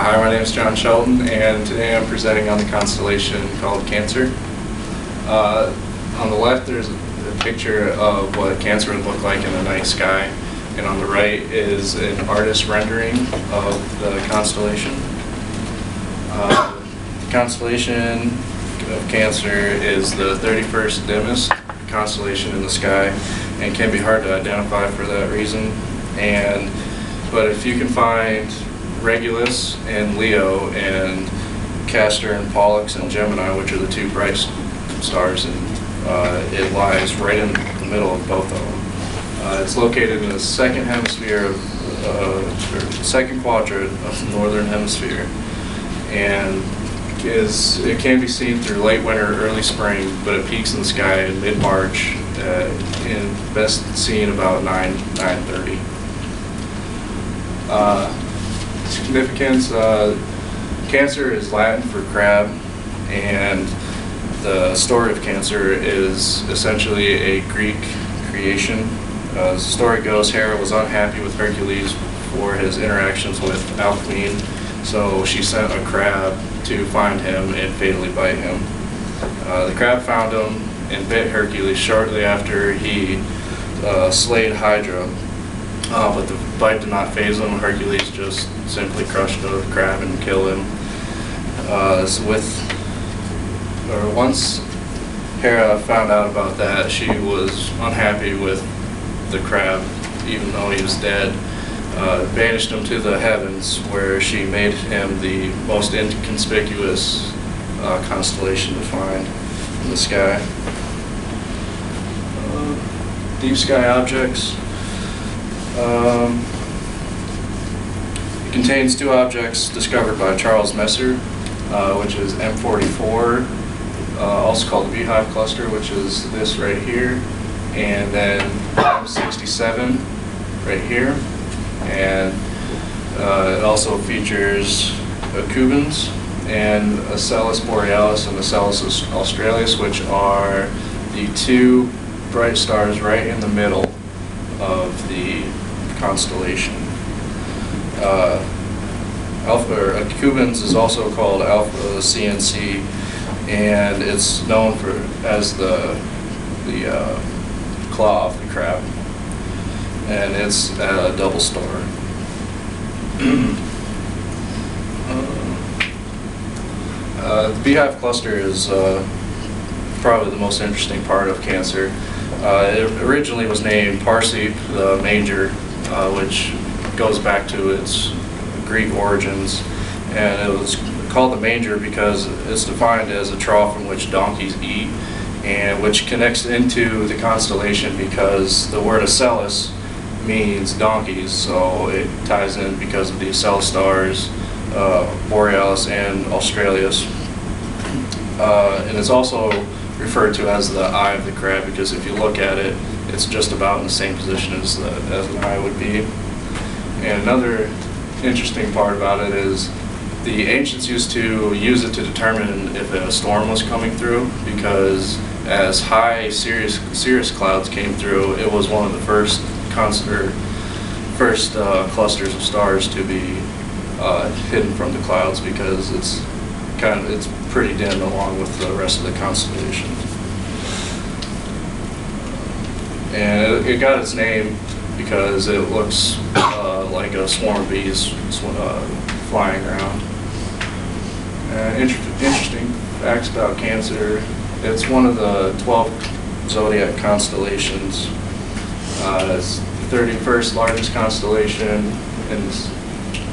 Hi, my name is John Shelton, and today I'm presenting on the constellation called Cancer. On the left there's a picture of what Cancer would look like in the night sky, and on the right is an artist's rendering of the constellation. The constellation of Cancer is the 31st dimmest constellation in the sky and can be hard to identify for that reason. But if you can find Regulus and Leo and Castor and Pollux and Gemini, which are the two bright stars, and it lies right in the middle of both of them. It's located in the second hemisphere of, second quadrant of the northern hemisphere, and it can be seen through late winter, early spring, but it peaks in the sky in mid-March, and best seen about 9:30. Significance: Cancer is Latin for crab, and the story of Cancer is essentially a Greek creation. As the story goes, Hera was unhappy with Hercules for his interactions with Alcmene, so she sent a crab to find him and fatally bite him. The crab found him and bit Hercules shortly after he slayed Hydra, but the bite did not faze him. Hercules just simply crushed the crab and killed him. Once Hera found out about that, she was unhappy with the crab, even though he was dead. Banished him to the heavens, where she made him the most inconspicuous constellation to find in the sky. Deep sky objects. It contains two objects discovered by Charles Messer, which is M44, also called the Beehive Cluster, which is this right here, and then M67 right here. And it also features a Cubans and a Ocellus Borealis and a Ocellus Australis, which are the two bright stars right in the middle of the constellation. Cubans is also called Alpha CNC, and it's known as the claw of the crab, and it's a double star. The Beehive Cluster is probably the most interesting part of Cancer. It originally was named Parseep, the manger, which goes back to its Greek origins, and it was called the manger because it's defined as a trough in which donkeys eat, and which connects into the constellation because the word Ocellus means donkeys, so it ties in because of the Ocellus stars, Borealis and Australis. And it's also referred to as the eye of the crab because if you look at it, it's just about in the same position as an eye would be. And another interesting part about it is the ancients used to use it to determine if a storm was coming through, because as high cirrus clouds came through, it was one of the first clusters of stars to be hidden from the clouds because it's pretty dim along with the rest of the constellation. And it got its name because it looks like a swarm of bees flying around. Interesting facts about Cancer: it's one of the 12 zodiac constellations. It's the 31st largest constellation and the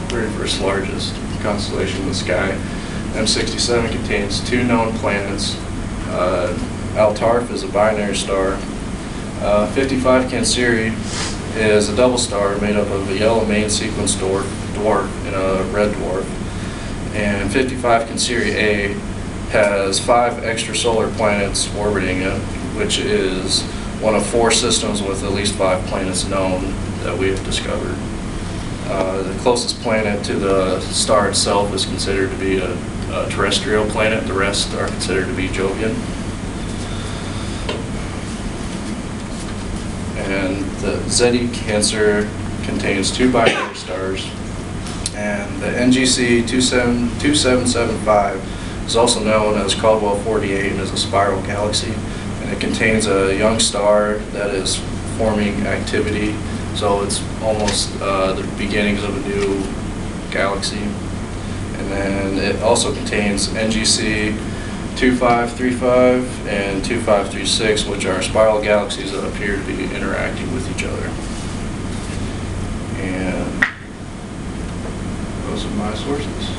31st largest constellation in the sky. M67 contains two known planets. Altarf is a binary star. 55 Canceri is a double star made up of a yellow main sequence dwarf and a red dwarf. And 55 Canceri A has 5 extrasolar planets orbiting it, which is one of 4 systems with at least 5 planets known that we have discovered. The closest planet to the star itself is considered to be a terrestrial planet. The rest are considered to be Jovian. And the Zeti Cancer contains 2 binary stars, And the NGC 2775 is also known as Caldwell 48 and is a spiral galaxy. And it contains a young star that is forming activity. So it's almost the beginnings of a new galaxy. And then it also contains NGC 2535 and 2536, which are spiral galaxies that appear to be interacting with each other. And those are my sources.